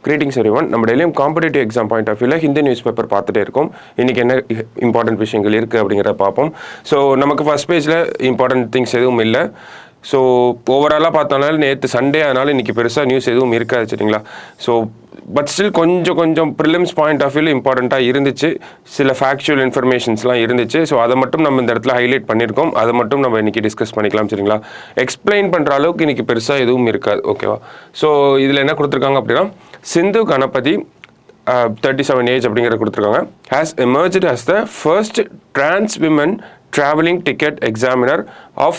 Greetings everyone. நம்ம டெய்லியும் competitive exam point of வியூவில் ஹிந்தி நியூஸ் பேப்பர் பார்த்துட்டே இருக்கோம். இன்றைக்கி என்ன இம்பார்ட்டன்ட் விஷயங்கள் இருக்குது அப்படிங்கிறத பார்ப்போம். ஸோ நமக்கு ஃபஸ்ட் பேஜில் இம்பார்ட்டன்ட் திங்ஸ் எதுவும் இல்லை. ஸோ ஓவராலாக பார்த்தோம்னால நேற்று சண்டே அதனால் இன்றைக்கி பெருசாக நியூஸ் எதுவும் இருக்காது சரிங்களா. ஸோ பட் ஸ்டில் கொஞ்சம் ப்ரிலிம்ஸ் பாயிண்ட் ஆஃப் வியூவில் இம்பார்ட்டண்ட்டாக இருந்துச்சு. சில ஃபேக்சுவல் இன்ஃபர்மேஷன்ஸ்லாம் இருந்துச்சு. ஸோ அதை மட்டும் நம்ம இந்த இடத்துல ஹைலைட் பண்ணியிருக்கோம். அதை மட்டும் நம்ம இன்றைக்கி டிஸ்கஸ் பண்ணிக்கலாம் சரிங்களா. எக்ஸ்பிளைன் பண்ணுற அளவுக்கு இன்றைக்கி பெருசாக எதுவும் இருக்காது ஓகேவா. ஸோ இதில் என்ன கொடுத்துருக்காங்க அப்படின்னா, சிந்து கணபதி 37 ஏஜ் அப்படிங்கிறத கொடுத்துருக்காங்க. Has emerged as the first trans women traveling ticket examiner of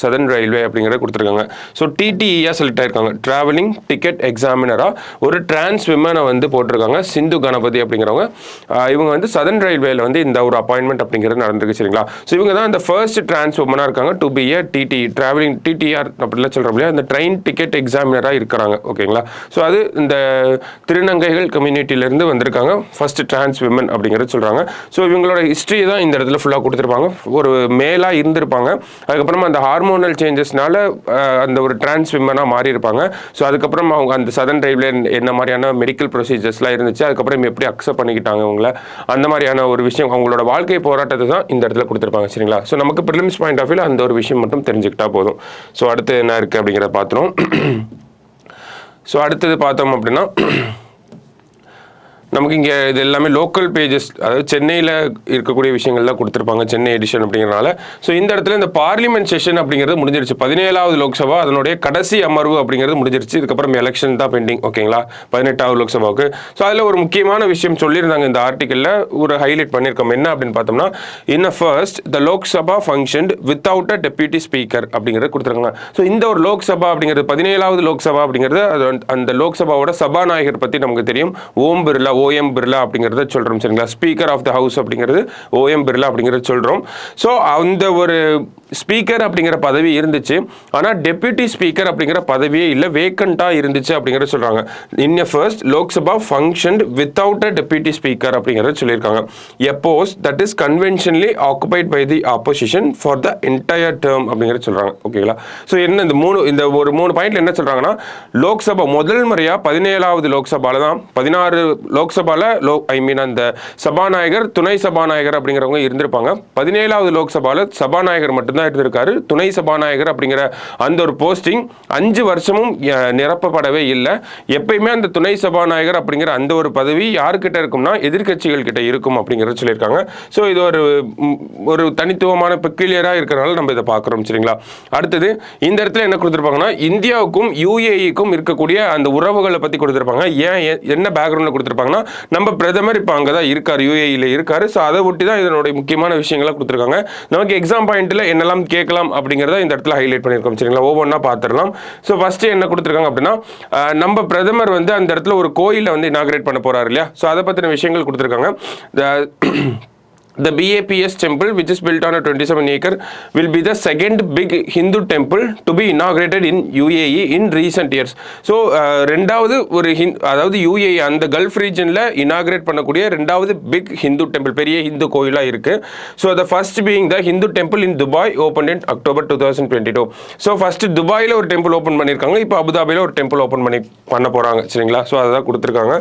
Southern Railway அப்படிங்கிறத கொடுத்துருக்காங்க. ஸோ டிடிஇயாக செலக்ட் ஆயிருக்காங்க. ட்ராவலிங் டிக்கெட் எக்ஸாமினராக ஒரு டிரான்ஸ் விமனை வந்து போட்டிருக்காங்க, சிந்து கணபதி அப்படிங்கிறவங்க. இவங்க வந்து சதர்ன் ரயில்வேல வந்து இந்த ஒரு அப்பாயின்மெண்ட் அப்படிங்கிறது நடந்திருக்கு சரிங்களா. ஸோ இவங்க தான் இந்த ஃபர்ஸ்ட் டிரான்ஸ் விமனாக இருக்காங்க to be a TT travelling TTR அப்படிலாம் சொல்கிறோம் இல்லையா, அந்த ட்ரெயின் டிக்கெட் எக்ஸாமினராக இருக்கிறாங்க ஓகேங்களா. ஸோ அது இந்த திருநங்கைகள் கம்யூனிட்டியிலேருந்து வந்திருக்காங்க, ஃபர்ஸ்ட் டிரான்ஸ் விமன் அப்படிங்கிறது சொல்கிறாங்க. ஸோ இவங்களோட ஹிஸ்ட்ரி தான் இந்த இடத்துல ஃபுல்லாக கொடுத்துருப்பாங்க. ஒரு மேலாக இருந்திருப்பாங்க, அதுக்கப்புறமா அந்த ஹார்மோனல் சேஞ்சஸ்னால அந்த ஒரு டிரான்ஸ் விமனாக மாறி இருப்பாங்க. ஸோ அதுக்கப்புறம் அவங்க அந்த சதர்ன் ரயில்வே என்ன மாதிரியான மெடிக்கல் ப்ரொசீஜர்ஸ்லாம் இருந்துச்சு, அதுக்கப்புறம் எப்படி அக்செப்ட் பண்ணிக்கிட்டாங்க அவங்கள, அந்த மாதிரியான ஒரு விஷயம் அவங்களோட வாழ்க்கை போராட்டத்தை தான் இந்த இடத்துல கொடுத்துருப்பாங்க சரிங்களா. ஸோ நமக்கு ப்ரிலிம்ஸ் பாயிண்ட் ஆஃப் வியூவில் அந்த ஒரு விஷயம் மட்டும் தெரிஞ்சுக்கிட்டா போதும். ஸோ அடுத்து என்ன இருக்குது அப்படிங்கிறத பார்த்துரும். ஸோ அடுத்தது பார்த்தோம் அப்படின்னா, நமக்கு இங்கே இது எல்லாமே லோக்கல் பேஜஸ், அதாவது சென்னையில் இருக்கக்கூடிய விஷயங்கள் தான் கொடுத்துருப்பாங்க, சென்னை எடிஷன் அப்படிங்கிறனால. ஸோ இந்த இடத்துல இந்த பார்லிமெண்ட் செஷன் அப்படிங்கிறது முடிஞ்சிருச்சு. 17வது லோக்சபா அதனுடைய கடைசி அமர்வு அப்படிங்கிறது முடிஞ்சிருச்சு. இதுக்கப்புறம் எலெக்ஷன் தான் பெண்டிங் ஓகேங்களா 18வது லோக்சபாவுக்கு. ஸோ அதில் ஒரு முக்கியமான விஷயம் சொல்லியிருந்தாங்க இந்த ஆர்டிக்கலில், ஒரு ஹைலைட் பண்ணியிருக்கோம். என்ன அப்படின்னு பார்த்தோம்னா, in first the Lok Sabha function without a deputy speaker அப்படிங்கிறது கொடுத்துருக்காங்க. ஸோ இந்த ஒரு லோக்சபா அப்படிங்கிறது 17வது லோக்சபா அப்படிங்கிறது அந்த லோக்சபாவோட சபாநாயகர் பற்றி நமக்கு தெரியும், ஓம் பிர்லா, ஓஎம் பிர்லா அப்படிங்கிறத சொல்கிறோம் சரிங்களா. ஸ்பீக்கர் ஆஃப் த ஹவுஸ் அப்படிங்கிறது ஓஎம் பிர்லா அப்படிங்கிறத சொல்கிறோம். ஸோ அந்த ஒரு ஸ்பீக்கர் அப்படிங்கிற பதவி இருந்துச்சு, ஆனால் டெப்யூட்டி ஸ்பீக்கர் அப்படிங்கிற பதவியே இல்லை, வேக்கண்ட்டாக இருந்துச்சு அப்படிங்கிறத சொல்கிறாங்க. In a first Lok Sabha function without a deputy speaker அப்படிங்கிறத சொல்லியிருக்காங்க. A post that is conventionally occupied by the opposition for the entire term அப்படிங்கிறத சொல்கிறாங்க ஓகேங்களா. ஸோ என்ன இந்த ஒரு மூணு பாயிண்ட்ல என்ன சொல்கிறாங்கன்னா, லோக்சபா முதல் முறையாக 17வது லோக்சபாவில் தான் 16 லோக்சபாவில் அந்த சபாநாயகர் துணை சபாநாயகர் அப்படிங்கிறவங்க இருந்திருப்பாங்க. 17வது லோக்சபாவில் சபாநாயகர் மட்டும்தான் இருந்திருக்காரு. துணை சபாநாயகர் அப்படிங்கிற அந்த ஒரு போஸ்டிங் 5 வருஷமும் நிரப்பப்படவே இல்லை. எப்பயுமே அந்த துணை சபாநாயகர் அப்படிங்கிற அந்த ஒரு பதவி யாருக்கிட்ட இருக்கும்னா எதிர்கட்சிகள் கிட்ட இருக்கும் அப்படிங்கிறத சொல்லியிருக்காங்க. ஸோ இது ஒரு தனித்துவமான பெக்குலியராக இருக்கிறனால நம்ம இதை பார்க்குறோம் சரிங்களா. அடுத்தது இந்த இடத்துல என்ன கொடுத்துருப்பாங்கன்னா, இந்தியாவுக்கும் யுஏஇக்கும் இருக்கக்கூடிய அந்த உறவுகளை பற்றி கொடுத்துருப்பாங்க. என்ன பேக்ரவுண்டில் கொடுத்துருப்பாங்கன்னா, நம்ம பிரதமர் இப்போ அங்கே தான் இருக்கார், யுஏஇயில் இருக்காரு. ஸோ அதை ஒட்டி தான் இதனுடைய முக்கியமான விஷயங்களை கொடுத்துருக்காங்க. நமக்கு எக்ஸாம் பாயிண்ட்டில் என்னெல்லாம் கேட்கலாம் அப்படிங்கிறத இந்த இடத்துல ஹைலைட் பண்ணியிருக்கோம் சரிங்களா. ஒவ்வொன்றா பார்த்துடலாம். ஸோ ஃபஸ்ட்டு என்ன கொடுத்துருக்காங்க அப்படின்னா, நம்ம பிரதமர் வந்து அந்த இடத்துல ஒரு கோயிலை வந்து இனாகிரேட் பண்ண போகிறாரு இல்லையா. ஸோ அதை பற்றின விஷயங்கள் கொடுத்துருக்காங்க. The BAPS temple, which is built on a 27 acre, will be the second big Hindu temple to be inaugurated in UAE in recent years. So ரெண்டாவது ஒரு அதாவது UAE அந்த கல்ஃப் ரீஜனில் இனாகிரேட் பண்ணக்கூடிய ரெண்டாவது பிக் ஹிந்து டெம்பிள், பெரிய ஹிந்து கோயிலாக இருக்குது. So the first being the Hindu temple in Dubai opened in October 2022. So first துபாயில் ஒரு டெம்பிள் ஓப்பன் பண்ணியிருக்காங்க, இப்போ அபுதாபியில் ஒரு டெம்பிள் ஓப்பன் பண்ண போகிறாங்க சரிங்களா. ஸோ அதை தான் கொடுத்துருக்காங்க.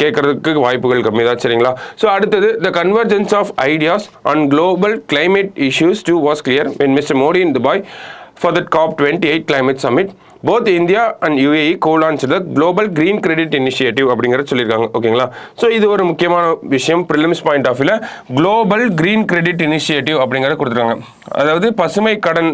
கேட்குறதுக்கு வாய்ப்புகள் கம்மி தான் சரிங்களா. ஸோ அடுத்தது the convergence of ideas on global climate issues too was clear when Mr. Modi in Dubai for the COP28 climate summit. Both India and UAE co-launched the Global Green Credit Initiative அப்படிங்கிறத சொல்லியிருக்காங்க ஓகேங்களா. So இது ஒரு முக்கியமான விஷயம் prelims point of வியூவில். Global green credit initiative அப்படிங்கிறத கொடுத்துருக்காங்க. அதாவது பசுமை கடன்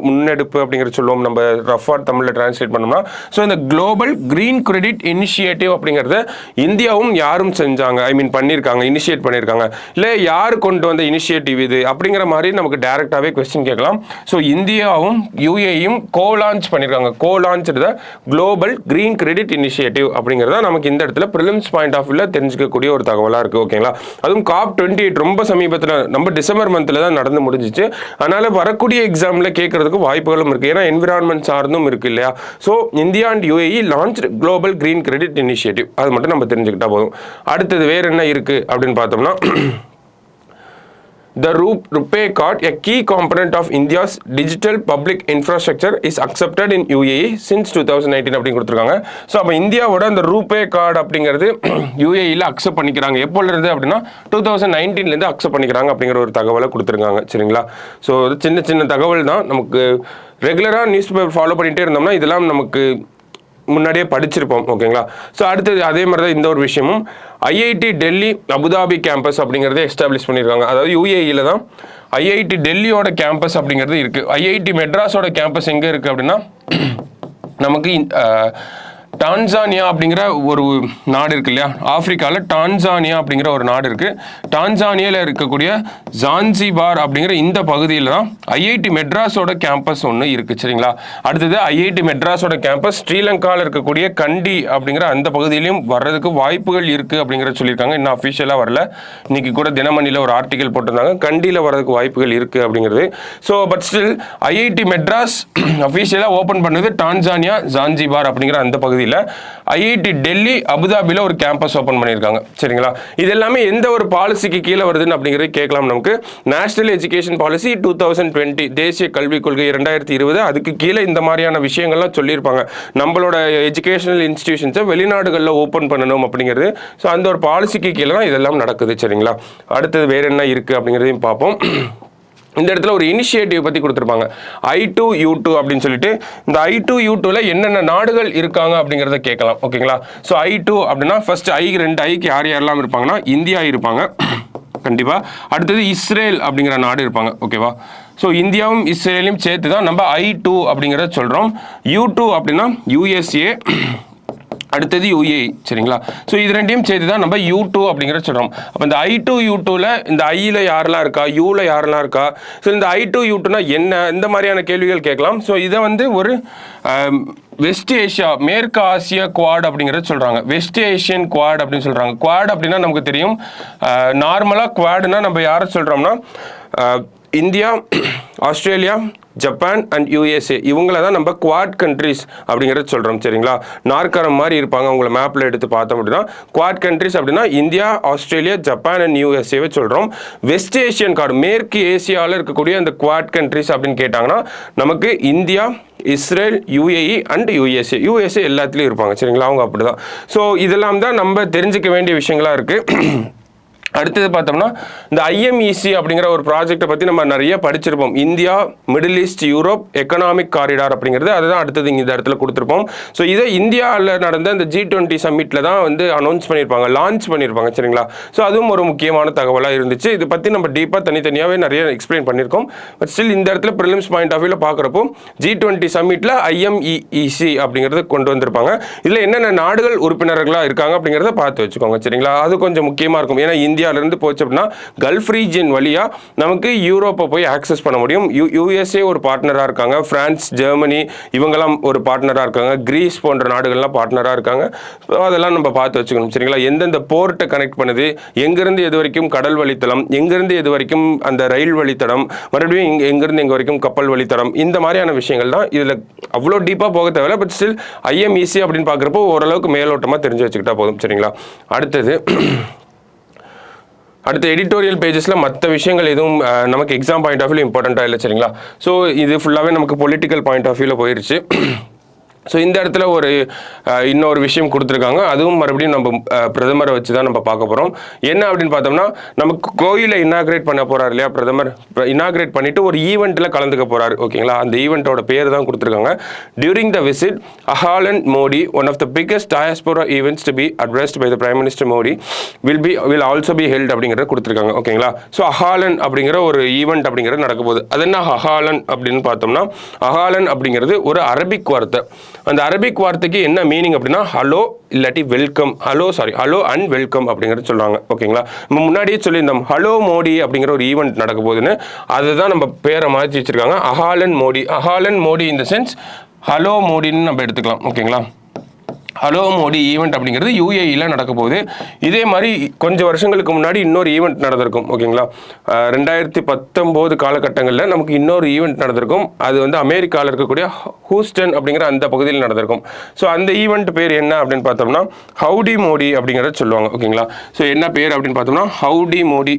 முன்னெடுப்பு அப்படிங்கிறத சொல்லுவோம் நம்ம ரஃபாக தமிழில் டிரான்ஸ்லேட் பண்ணோம்னா. ஸோ இந்த குளோபல் கிரீன் கிரெடிட் இனிஷியேட்டிவ் அப்படிங்கிறத இந்தியாவும் யாரும் செஞ்சாங்க, பண்ணியிருக்காங்க, இனிஷியேட் பண்ணியிருக்காங்க, இல்லை யார் கொண்டு வந்த இனிஷியேட்டிவ் இது அப்படிங்கிற மாதிரி நமக்கு டேரெக்டாகவே கொஸ்டின் கேட்கலாம். ஸோ இந்தியாவும் யுஏயும் கோலான்ச் பண்ணியிருக்காங்க. co-launched the Global Green Credit Initiative அப்படிங்கிறத நமக்கு இந்த இடத்துல ப்ரிலிம்ஸ் பாயிண்ட் ஆஃப் வியூவில் தெரிஞ்சுக்கக்கூடிய ஒரு தகவலாக இருக்குது ஓகேங்களா. அதுவும் COP28 ரொம்ப சமீபத்தில் நம்ம டிசம்பர் மந்தில் தான் நடந்து முடிஞ்சிச்சு. அதனால் வரக்கூடிய எக்ஸாமில் கேட்கறதுக்கு வாய்ப்புகளும் இருக்குது, ஏன்னா என்விரான்மெண்ட் சார்ந்தும் இருக்குது இல்லையா. So India and UAE launch global green credit initiative, அது மட்டும் நம்ம தெரிஞ்சுக்கிட்டா போதும். அடுத்தது வேறு என்ன இருக்குது அப்படின்னு பார்த்தோம்னா, the RuPay card, a key component of India's digital public infrastructure, is accepted in UAE since 2019 அப்படின்னு கொடுத்துருக்காங்க. ஸோ அப்போ இந்தியாவோட அந்த RuPay கார்டு அப்படிங்கிறது யூஏஇல அக்செப்ட் பண்ணிக்கிறாங்க. எப்போல இருந்து அப்படின்னா 2019 அக்செப்ட் பண்ணிக்கிறாங்க அப்படிங்கிற ஒரு தகவலை கொடுத்துருக்காங்க. சரிங்களா? ஸோ சின்ன சின்ன தகவல் தான். நமக்கு ரெகுலராக நியூஸ் பேப்பர் ஃபாலோ பண்ணிகிட்டே இருந்தோம்னா இதெல்லாம் நமக்கு முன்னாடியே படிச்சிருப்போம். ஓகேங்களா? ஸோ அடுத்தது அதே மாதிரி தான் இந்த ஒரு விஷயமும் ஐஐடி டெல்லி அபுதாபி கேம்பஸ் அப்படிங்கிறத எஸ்டாப்ளிஷ் பண்ணியிருக்காங்க. அதாவது யூஏஇல தான் ஐஐடி டெல்லியோட கேம்பஸ் அப்படிங்கிறது இருக்குது. ஐஐடி மெட்ராஸோட கேம்பஸ் எங்கே இருக்குது அப்படின்னா நமக்கு டான்சானியா அப்படிங்கிற ஒரு நாடு இருக்கு இல்லையா, ஆப்பிரிக்காவில் டான்சானியா அப்படிங்கிற ஒரு நாடு இருக்குது. டான்சானியாவில் இருக்கக்கூடிய ஜான்சிபார் அப்படிங்கிற இந்த பகுதியில் தான் ஐஐடி மெட்ராஸோட கேம்பஸ் ஒன்று இருக்குது. சரிங்களா? அடுத்தது ஐஐடி மெட்ராஸோட கேம்பஸ் ஸ்ரீலங்காவில் இருக்கக்கூடிய கண்டி அப்படிங்கிற அந்த பகுதியிலையும் வர்றதுக்கு வாய்ப்புகள் இருக்குது அப்படிங்கிறத சொல்லியிருக்காங்க. இன்னும் அஃபிஷியலாக வரல. இன்னைக்கு கூட தினமணியில் ஒரு ஆர்டிக்கல் போட்டிருந்தாங்க, கண்டியில் வர்றதுக்கு வாய்ப்புகள் இருக்குது அப்படிங்கிறது. So but still IIT Madras அஃபிஷியலாக ஓப்பன் பண்ணது டான்சானியா ஜான்சிபார் அப்படிங்கிற அந்த பகுதியில். ஐஐடி டெல்லி அபுதாபியில் ஒரு கேம்பஸ் ஓப்பன் பண்ணியிருக்காங்க. சரிங்களா? இது எல்லாமே எந்த ஒரு பாலிசிக்கு கீழே வருதுன்னு அப்படிங்கிறது கேட்கலாம். நமக்கு நேஷனல் எஜுகேஷன் பாலிசி 2020 தேசிய கல்விக் கொள்கை 2020 அதுக்கு கீழே இந்த மாதிரியான விஷயங்கள்லாம் சொல்லியிருப்பாங்க. நம்மளோட எஜுகேஷனல் இன்ஸ்டிடியூஷன்ஸை வெளிநாடுகளில் ஓப்பன் பண்ணணும் அப்படிங்கிறது. ஸோ அந்த ஒரு பாலிசிக்கு கீழே தான் இதெல்லாம் நடக்குது. சரிங்களா? அடுத்தது வேற என்ன இருக்குது அப்படிங்கிறதையும் பார்ப்போம். இந்த இடத்துல ஒரு இனிஷியேட்டிவ் பற்றி கொடுத்துருப்பாங்க, I2U2 அப்படின்னு சொல்லிட்டு. இந்த I2U2ல என்னென்ன நாடுகள் இருக்காங்க அப்படிங்கிறத கேட்கலாம். ஓகேங்களா? ஸோ I2 அப்படின்னா ஃபர்ஸ்ட் ரெண்டு ஐக்கு யாரெல்லாம் இருப்பாங்கன்னா இந்தியா இருப்பாங்க கண்டிப்பாக. அடுத்தது இஸ்ரேல் அப்படிங்கிற நாடு இருப்பாங்க. ஓகேவா? ஸோ இந்தியாவும் இஸ்ரேலையும் சேர்த்து தான் நம்ம I2 அப்படிங்கிறத சொல்கிறோம். U2 அப்படின்னா USA, அடுத்தது UAE. சரிங்களா? ஸோ இது ரெண்டையும் சேர்த்து தான் நம்ம U2 அப்படிங்கிற சொல்கிறோம். அப்போ இந்த I2U2ல இந்த ஐயில் யாரெல்லாம் இருக்கா, யூவில் யாரெல்லாம் இருக்கா, ஸோ இந்த I2U2னா என்ன, இந்த மாதிரியான கேள்விகள் கேட்கலாம். ஸோ இதை வந்து ஒரு வெஸ்ட் ஏஷியா மேற்கு ஆசிய குவாட் அப்படிங்கிறத சொல்கிறாங்க. வெஸ்ட் ஏஷியன் குவாட் அப்படின்னு சொல்கிறாங்க. குவாட் அப்படின்னா நமக்கு தெரியும், நார்மலாக குவாடுனா நம்ம யாரை சொல்கிறோம்னா India, Australia, Japan and USA இவங்கள தான் நம்ம குவாட் கண்ட்ரிஸ் அப்படிங்கிறத சொல்கிறோம். சரிங்களா? நாற்கரம் மாதிரி இருப்பாங்க. உங்களை மேப்பில் எடுத்து பார்த்தோம் அப்படின்னா குவாட் கண்ட்ரிஸ் அப்படின்னா இந்தியா, ஆஸ்திரேலியா, ஜப்பான் அண்ட் USAவை சொல்கிறோம். வெஸ்ட் ஏஷியன் கார்டு மேற்கு ஏசியாவில் இருக்கக்கூடிய அந்த குவாட் கண்ட்ரிஸ் அப்படின்னு கேட்டாங்கன்னா நமக்கு India, Israel, UAE and USA எல்லாத்துலேயும் இருப்பாங்க. சரிங்களா? அவங்க அப்படி தான். ஸோ இதெல்லாம் தான் நம்ம தெரிஞ்சிக்க வேண்டிய விஷயங்களாக இருக்குது. அடுத்தது பார்த்தோம்னா இந்த IMEC அப்படிங்கிற ஒரு ப்ராஜெக்டை பற்றி நம்ம நிறைய படிச்சிருப்போம். India, Middle East, Europe economic corridor அப்படிங்கிறது அதுதான் அடுத்தது இந்த இடத்துல கொடுத்துருப்போம். ஸோ இதை இந்தியாவில் நடந்த இந்த G20 சம்மிட்டில் தான் வந்து அனௌன்ஸ் பண்ணியிருப்பாங்க, லான்ச் பண்ணியிருப்பாங்க. சரிங்களா? ஸோ அதுவும் ஒரு முக்கியமான தகவலாக இருந்துச்சு. இதை பற்றி நம்ம டீப்பாக தனித்தனியாகவே நிறைய எக்ஸ்பிளைன் பண்ணியிருக்கோம். பட் ஸ்டில் இந்த இடத்துல ப்ரிலிம்ஸ் பாயிண்ட் ஆஃப் வியூவில் பார்க்குறப்போ G20 சம்மிட்டில் IMEC அப்படிங்கிறத கொண்டு வந்திருப்பாங்க. இதில் என்னென்ன நாடுகள் உறுப்பினர்களாக இருக்காங்க அப்படிங்கிறத பார்த்து வச்சுக்கோங்க. சரிங்களா? அது கொஞ்சம் முக்கியமாக இருக்கும். ஏன்னா இந்தியாவிலிருந்து போச்சு அப்படின்னா கல்ஃப் ரீஜியன் வழியாக நமக்கு யூரோப்பை போய் ஆக்சஸ் பண்ண முடியும். USA ஒரு பார்ட்னராக இருக்காங்க, பிரான்ஸ், ஜெர்மனி இவங்கெல்லாம் ஒரு பார்ட்னராக இருக்காங்க, கிரீஸ் போன்ற நாடுகள்லாம் பார்ட்னராக இருக்காங்க. அதெல்லாம் நம்ம பார்த்து வச்சுக்கணும். சரிங்களா? எந்தெந்த போர்ட்டை கனெக்ட் பண்ணுது, எங்கேருந்து எது வரைக்கும் கடல் வழித்தடம், எங்கேருந்து எது வரைக்கும் அந்த ரயில் வழித்தடம், மறுபடியும் எங்கேருந்து எங்கே வரைக்கும் கப்பல் வழித்தடம், இந்த மாதிரியான விஷயங்கள் தான். இதில் அவ்வளோ டீப்பாக போக தேவையில்ல. பட் ஸ்டில் IMEC அப்படின்னு பார்க்குறப்போ ஓரளவுக்கு மேலோட்டமாக தெரிஞ்சு வச்சுக்கிட்டா போதும். சரிங்களா? அடுத்த எடிட்டோரியல் பேஜஸில் மற்ற விஷயங்கள் எதுவும் நமக்கு எக்ஸாம் பாயிண்ட் ஆஃப் வியூ இம்பார்ட்டண்ட்டாக இல்லை. சரிங்களா? ஸோ இது ஃபுல்லாகவே நமக்கு பொலிட்டிக்கல் பாயிண்ட் ஆஃப் வியூவில் போயிடுச்சு. ஸோ இந்த இடத்துல ஒரு இன்னொரு விஷயம் கொடுத்துருக்காங்க. அதுவும் மறுபடியும் நம்ம பிரதமரை வச்சு தான் நம்ம பார்க்க போகிறோம். என்ன அப்படின்னு பார்த்தோம்னா நமக்கு கோயிலை இனாக்ரேட் பண்ண போகிறார் இல்லையா பிரதமர், இனாக்ரேட் பண்ணிவிட்டு ஒரு ஈவெண்ட்டில் கலந்துக்க போகிறார். ஓகேங்களா? அந்த ஈவெண்ட்டோட பேர் தான் கொடுத்துருக்காங்க. During the visit Ahlan Modi, one of the biggest diaspora events to be addressed by the prime minister Modi will also be held அப்படிங்கிறத கொடுத்துருக்காங்க. ஓகேங்களா? ஸோ அஹாலன் அப்படிங்கிற ஒரு ஈவெண்ட் அப்படிங்கிறது நடக்க போகுது. அது என்ன அஹாலன் அப்படின்னு பார்த்தோம்னா அஹாலன் அப்படிங்கிறது ஒரு அரபிக் வார்த்தை. அந்த அரபிக் வார்த்தைக்கு என்ன மீனிங் அப்படின்னா ஹலோ இல்லாட்டி வெல்கம், ஹலோ அண்ட் வெல்கம் அப்படிங்கிறது சொல்றாங்க. ஓகேங்களா? நம்ம முன்னாடியே சொல்லியிருந்தோம் ஹலோ மோடி அப்படிங்கிற ஒரு ஈவெண்ட் நடக்க போகுதுன்னு. அதுதான் நம்ம பேரை மாற்றி வச்சிருக்காங்க, அஹாலன் மோடி இந்த சென்ஸ் ஹலோ மோடின்னு நம்ம எடுத்துக்கலாம். ஓகேங்களா? ஹலோ மோடி ஈவெண்ட் அப்படிங்கிறது UAEல நடக்க போகுது. இதே மாதிரி கொஞ்சம் வருஷங்களுக்கு முன்னாடி இன்னொரு ஈவெண்ட் நடந்திருக்கும். ஓகேங்களா? 2019 காலகட்டங்களில் நமக்கு இன்னொரு ஈவெண்ட் நடந்திருக்கும். அது வந்து அமெரிக்காவில் இருக்கக்கூடிய ஹூஸ்டன் அப்படிங்கிற அந்த பகுதியில் நடந்திருக்கும். ஸோ அந்த ஈவெண்ட் பேர் என்ன அப்படின்னு பார்த்தோம்னா ஹவுடி மோடி அப்படிங்கிறத சொல்லுவாங்க. ஓகேங்களா? ஸோ என்ன பேர் அப்படின்னு பார்த்தோம்னா ஹவுடி மோடி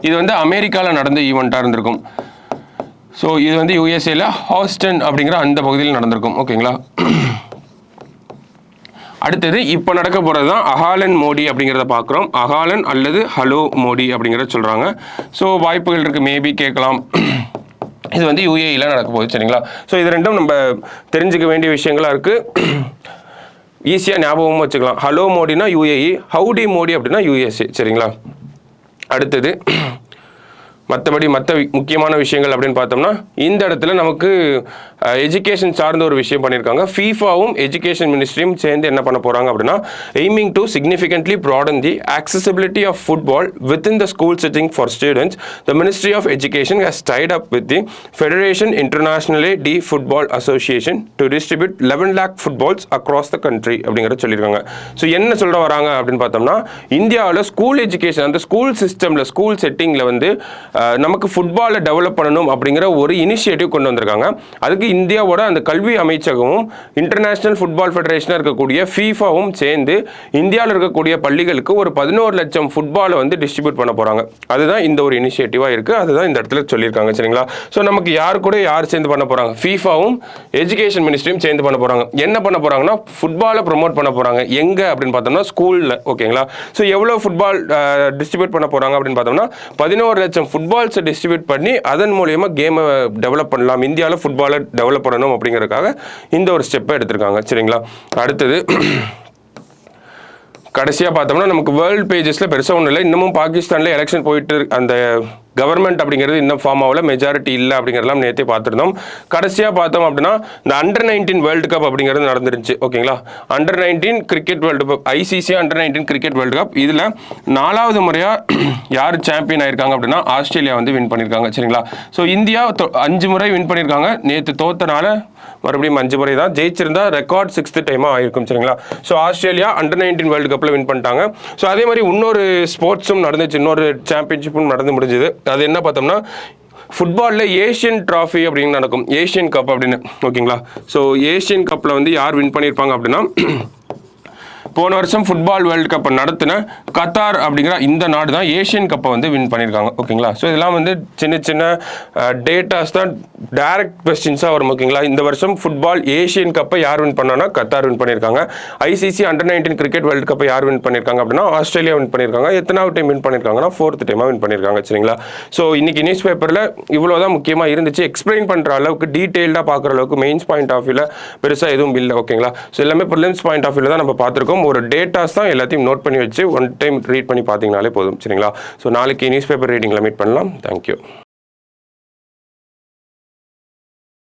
இது வந்து அமெரிக்காவில் நடந்த ஈவெண்ட்டாக இருந்திருக்கும். ஸோ இது வந்து யூஎஸ்ஏல ஹாஸ்டன் அப்படிங்கிற அந்த பகுதியில் நடந்திருக்கும். ஓகேங்களா. அடுத்தது இப்போ நடக்க போகிறது தான் அகாலன் மோடி அப்படிங்கிறத பார்க்குறோம். அகாலன் அல்லது ஹலோ மோடி அப்படிங்கிறத சொல்கிறாங்க. ஸோ வாய்ப்புகள் இருக்குது, மேபி கேட்கலாம். இது வந்து யூஏஇயில் நடக்க போகுது. சரிங்களா. ஸோ இது ரெண்டும் நம்ம தெரிஞ்சுக்க வேண்டிய விஷயங்களாக இருக்குது. ஈஸியாக ஞாபகமும் வச்சுக்கலாம். ஹலோ மோடினா யூஏஇ, ஹவுடி மோடி அப்படின்னா யூஎஸ்ஏ. சரிங்களா. அடுத்தது மற்ற முக்கியமான விஷயங்கள் அப்படின்னு பார்த்தோம்னா இந்த இடத்துல நமக்கு எஜுகேஷன் சார்ந்த ஒரு விஷயம் பண்ணியிருக்காங்க. ஃபீஃபாவும் எஜுகேஷன் மினிஸ்ட்ரியும் சேர்ந்து என்ன பண்ண போகிறாங்க அப்படின்னா aiming to significantly broaden the accessibility of football within the school setting for students, the Ministry of Education has tied up with the Federation Internationale de Football Association to distribute 11 lakh footballs across the country அப்படிங்கிறத சொல்லியிருக்காங்க. So என்ன சொல்ல வராங்க அப்படின்னு பார்த்தோம்னா இந்தியாவில் school education அந்த school சிஸ்டமில் ஸ்கூல் செட்டிங்கில் வந்து நமக்கு ஃபுட்பாலை டெவலப் பண்ணணும் அப்படிங்கிற ஒரு இனிஷியேட்டிவ் கொண்டு வந்திருக்காங்க. அதுக்கு இந்தியாவோட அந்த கல்வி அமைச்சகமும் இன்டர்நேஷனல் ஃபுட்பால் ஃபெடரேஷனாக இருக்கக்கூடிய ஃபீஃபாவும் சேர்ந்து இந்தியாவில் இருக்கக்கூடிய பள்ளிகளுக்கு ஒரு 11 லட்சம் ஃபுட்பாலை வந்து டிஸ்ட்ரிபியூட் பண்ண போகிறாங்க. அதுதான் இந்த ஒரு இனிஷியேட்டிவாக இருக்குது. அதுதான் இந்த இடத்துல சொல்லியிருக்காங்க. சரிங்களா. ஸோ நமக்கு யார் சேர்ந்து பண்ண போகிறாங்க? ஃபீஃபாவும் எஜுகேஷன் மினிஸ்ட்ரியும் சேர்ந்து பண்ண போகிறாங்க. என்ன பண்ண போகிறாங்கன்னா ஃபுட்பாலை ப்ரொமோட் பண்ண போகிறாங்க. எங்கே அப்படின்னு பார்த்தோம்னா ஸ்கூலில். ஓகேங்களா. ஸோ எவ்வளோ ஃபுட்பால் டிஸ்ட்ரிபியூட் பண்ண போகிறாங்க அப்படின்னு பார்த்தோம்னா 11 லட்சம் ஃபுட்பால்ஸை டிஸ்ட்ரிபியூட் பண்ணி அதன் மூலயமா கேமை டெவலப் பண்ணலாம். இந்தியாவில் ஃபுட்பாலை டெவலப் பண்ணணும் அப்படிங்கிறதுக்காக இந்த ஒரு ஸ்டெப்பை எடுத்திருக்காங்க. சரிங்களா. அடுத்தது கடைசியாக பார்த்தோம்னா நமக்கு வேர்ல்டு பேஜஸில் பெருசாக ஒன்றும் இல்லை. இன்னமும் பாகிஸ்தானில் எலெக்ஷன் போயிட்டு அந்த கவர்மெண்ட் அப்படிங்கிறது இன்னும் ஃபார்ம் ஆகல, மெஜாரிட்டி இல்லை அப்படிங்கிறதெல்லாம் நேற்றே பார்த்துருந்தோம். கடைசியாக பார்த்தோம் அப்படின்னா இந்த அண்டர்-19 வேர்ல்டு கப் அப்படிங்கிறது நடந்துருச்சு. ஓகேங்களா. Under nineteen cricket world cup, ICC under nineteen cricket world cup. இதில் 4வது முறையாக யார் சாம்பியன் ஆயிருக்காங்க அப்படின்னா ஆஸ்திரேலியா வந்து வின் பண்ணியிருக்காங்க. சரிங்களா. ஸோ இந்தியா 5 முறை வின் பண்ணியிருக்காங்க. நேற்று தோத்தனால மறுபடியும் 5 முறை தான் ஜெயிச்சிருந்தா ரெக்கார்ட் 6th டைமாக ஆயிருக்கும். சரிங்களா. ஸோ ஆஸ்திரேலியா அண்டர்-19 வேர்ல்டு கப்பில் வின் பண்ணிட்டாங்க. ஸோ அதே மாதிரி இன்னொரு ஸ்போர்ட்ஸும் நடந்துச்சு, இன்னொரு சாம்பியன்ஷிப்பும் நடந்து முடிஞ்சுது. அது என்ன பார்த்தோம்னா ஃபுட்பாலில் ஏஷியன் ட்ராஃபி அப்படின்னு நடக்கும், ஏஷியன் கப் அப்படின்னு. ஓகேங்களா. ஸோ ஏஷியன் கப்பில் வந்து யார் வின் பண்ணியிருப்பாங்க அப்படின்னா போன வருஷம் ஃபுட்பால் வேர்ல்டு கப்பை நடத்தின கத்தார் அப்படிங்கிற இந்த நாடு தான் ஏஷியன் கப்பை வந்து வின் பண்ணியிருக்காங்க. ஓகேங்களா. ஸோ இதெல்லாம் வந்து சின்ன டேட்டாஸ் தான், டைரக்ட் கொஸ்டின்ஸாக வரும். ஓகேங்களா. இந்த வருஷம் ஃபுட்பால் ஏஷியன் கப்பை யார் வின் பண்ணான்னா கத்தார் வின் பண்ணியிருக்காங்க. ஐசிசி அண்டர்-19 கிரிக்கெட் வேர்ல்டு கப்பை யார் வின் பண்ணியிருக்காங்க அப்படின்னா ஆஸ்திரேலியா வின் பண்ணியிருக்காங்க. எத்தனாவது டைம் வின் பண்ணியிருக்காங்கன்னா 4th டைமாக வின் பண்ணியிருக்காங்க. சரிங்களா. ஸோ இன்னைக்கு நியூஸ் பேப்பரில் இவ்வளோதான் முக்கியமாக இருந்துச்சு. எக்ஸ்பிளைன் பண்ணுற அளவுக்கு டீட்டெயில்டாக பார்க்குற அளவுக்கு மெயின்ஸ் பாயிண்ட் ஆஃப் வியூவில் பெருசாக எதுவும் இல்லை. ஓகேங்களா. ஸோ எல்லாமே ப்ரிலிம்ஸ் பாயிண்ட் ஆஃப் வியூவில் தான் நம்ம பார்த்துருக்கோம். ஒரு டேட்டாஸ் தான், எல்லாத்தையும் நோட் பண்ணி வச்சு ஒன் டைம் ரீட் பண்ணி பார்த்தீங்கனாலே போதும். சரிங்களா. ஸோ நாளைக்கு நியூஸ் பேப்பர் ரீடிங்கில் மீட் பண்ணலாம். தேங்க்யூ.